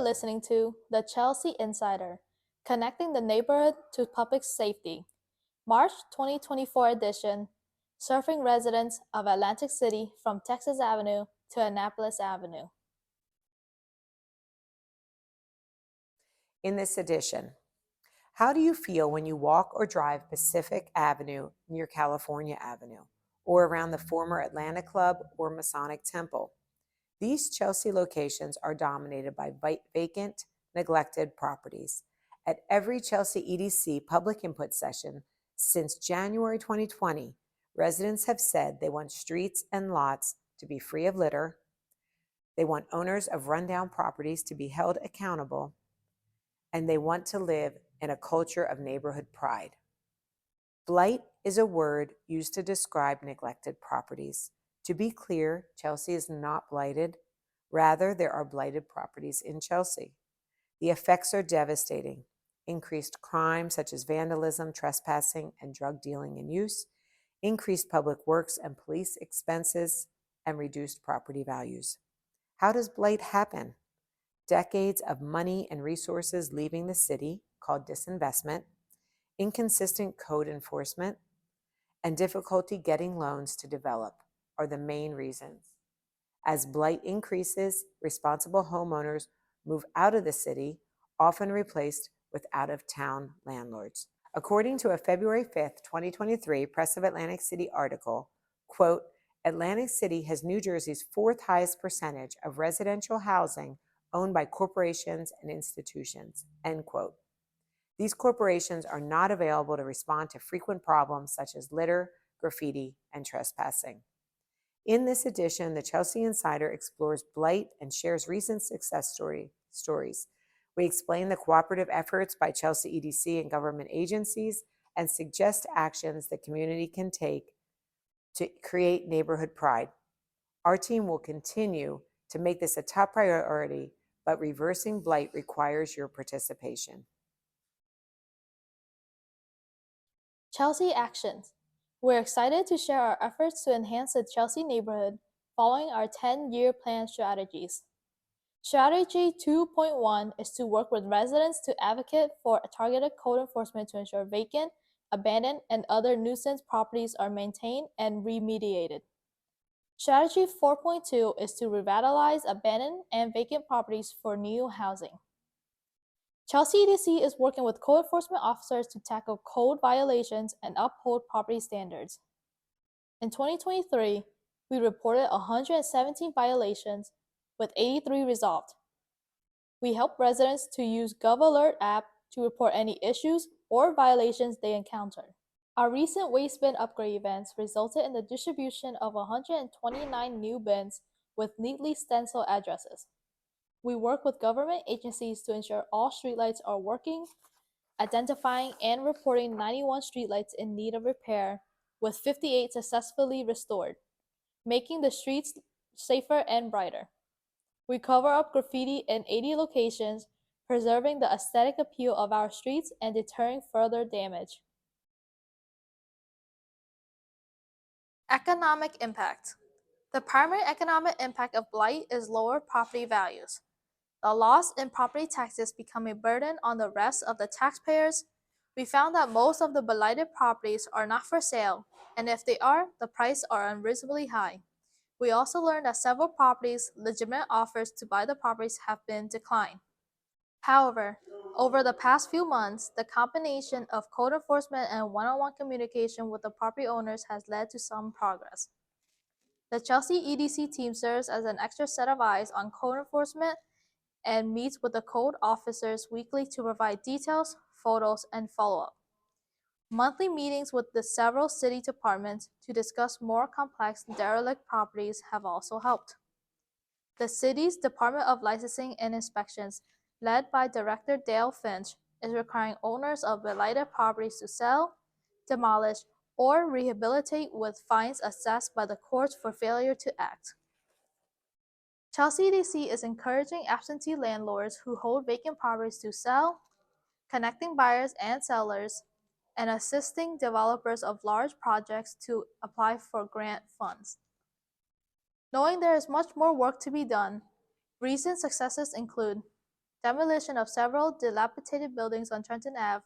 listening to The Chelsea Insider, connecting the neighborhood to public safety, March 2024 edition, surfing residents of Atlantic City from Texas Avenue to Annapolis Avenue. In this edition, how do you feel when you walk or drive Pacific Avenue near California Avenue, or around the former Atlanta Club or Masonic Temple? These Chelsea locations are dominated by vacant, neglected properties. At every Chelsea EDC public input session since January 2020, residents have said they want streets and lots to be free of litter. They want owners of rundown properties to be held accountable, and they want to live in a culture of neighborhood pride. Blight is a word used to describe neglected properties. To be clear, Chelsea is not blighted. Rather, there are blighted properties in Chelsea. The effects are devastating. Increased crime such as vandalism, trespassing, and drug dealing and use, increased public works and police expenses, and reduced property values. How does blight happen? Decades of money and resources leaving the city, called disinvestment, inconsistent code enforcement, and difficulty getting loans to develop are the main reasons. As blight increases, responsible homeowners move out of the city, often replaced with out-of-town landlords. According to a February 5th, 2023 Press of Atlantic City article, quote, Atlantic City has New Jersey's fourth highest percentage of residential housing owned by corporations and institutions, end quote. These corporations are not available to respond to frequent problems such as litter, graffiti, and trespassing. In this edition, the Chelsea Insider explores blight and shares recent success stories. We explain the cooperative efforts by Chelsea EDC and government agencies and suggest actions the community can take to create neighborhood pride. Our team will continue to make this a top priority, but reversing blight requires your participation. Chelsea Actions. We're excited to share our efforts to enhance the Chelsea neighborhood following our 10-year plan strategies. Strategy 2.1 is to work with residents to advocate for targeted code enforcement to ensure vacant, abandoned, and other nuisance properties are maintained and remediated. Strategy 4.2 is to revitalize abandoned and vacant properties for new housing. Chelsea EDC is working with code enforcement officers to tackle code violations and uphold property standards. In 2023, we reported 117 violations, with 83 resolved. We help residents to use GovAlert app to report any issues or violations they encounter. Our recent waste bin upgrade events resulted in the distribution of 129 new bins with neatly stenciled addresses. We work with government agencies to ensure all streetlights are working, identifying and reporting 91 streetlights in need of repair, with 58 successfully restored, making the streets safer and brighter. We cover up graffiti in 80 locations, preserving the aesthetic appeal of our streets and deterring further damage. Economic impact. The primary economic impact of blight is lower property values. The loss in property taxes become a burden on the rest of the taxpayers. We found that most of the blighted properties are not for sale, and if they are, the prices are unreasonably high. We also learned that several properties' legitimate offers to buy the properties have been declined. However, over the past few months, the combination of code enforcement and one-on-one communication with the property owners has led to some progress. The Chelsea EDC team serves as an extra set of eyes on code enforcement and meets with the code officers weekly to provide details, photos, and follow-up. Monthly meetings with the several city departments to discuss more complex derelict properties have also helped. The city's Department of Licensing and Inspections, led by Director Dale Finch, is requiring owners of blighted properties to sell, demolish, or rehabilitate with fines assessed by the courts for failure to act. Chelsea EDC is encouraging absentee landlords who hold vacant properties to sell, connecting buyers and sellers, and assisting developers of large projects to apply for grant funds. Knowing there is much more work to be done, recent successes include demolition of several dilapidated buildings on Trenton Ave,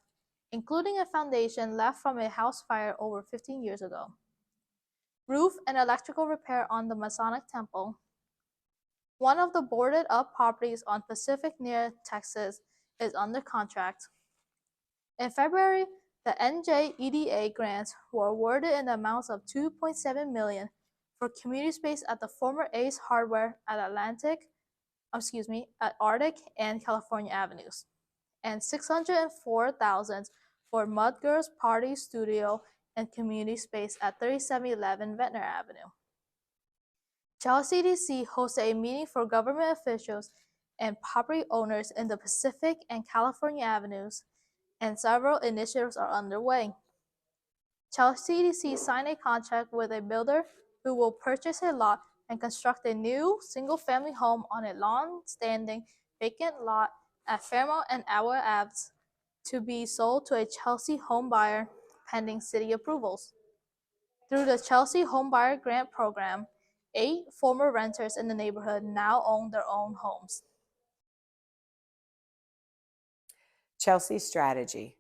including a foundation left from a house fire over 15 years ago, roof and electrical repair on the Masonic Temple. One of the boarded up properties on Pacific near Texas is under contract. In February, the NJEDA grants were awarded in the amounts of $2.7 million for community space at the former Ace Hardware at Arctic and California Avenues, and $604,000 for Mudgirls Party Studio and community space at 3711 Ventnor Avenue. Chelsea DC hosted a meeting for government officials and property owners in the Pacific and California Avenues, and several initiatives are underway. Chelsea DC signed a contract with a builder who will purchase a lot and construct a new single-family home on a long-standing vacant lot at Fairmount and Auer Aves to be sold to a Chelsea home buyer pending city approvals. Through the Chelsea Homebuyer Grant Program, 8 former renters in the neighborhood now own their own homes. Chelsea strategy.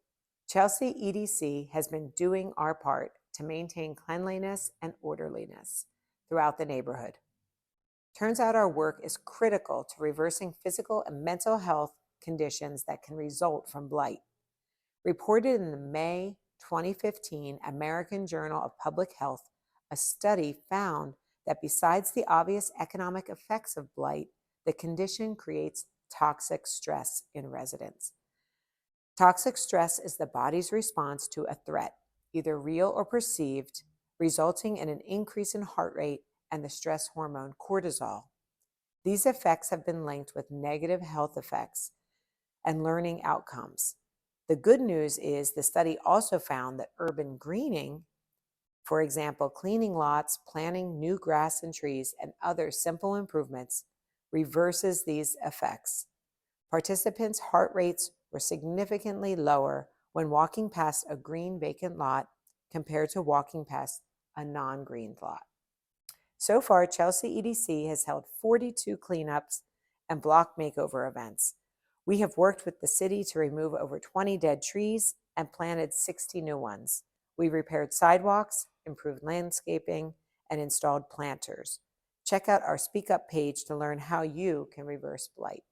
Chelsea EDC has been doing our part to maintain cleanliness and orderliness throughout the neighborhood. Turns out our work is critical to reversing physical and mental health conditions that can result from blight. Reported in the May 2015 American Journal of Public Health, a study found that besides the obvious economic effects of blight, the condition creates toxic stress in residents. Toxic stress is the body's response to a threat, either real or perceived, resulting in an increase in heart rate and the stress hormone cortisol. These effects have been linked with negative health effects and learning outcomes. The good news is the study also found that urban greening, for example, cleaning lots, planting new grass and trees, and other simple improvements, reverses these effects. Participants' heart rates were significantly lower when walking past a green vacant lot compared to walking past a non-green lot. So far, Chelsea EDC has held 42 cleanups and block makeover events. We have worked with the city to remove over 20 dead trees and planted 60 new ones. We repaired sidewalks, improved landscaping, and installed planters. Check out our Speak Up page to learn how you can reverse blight.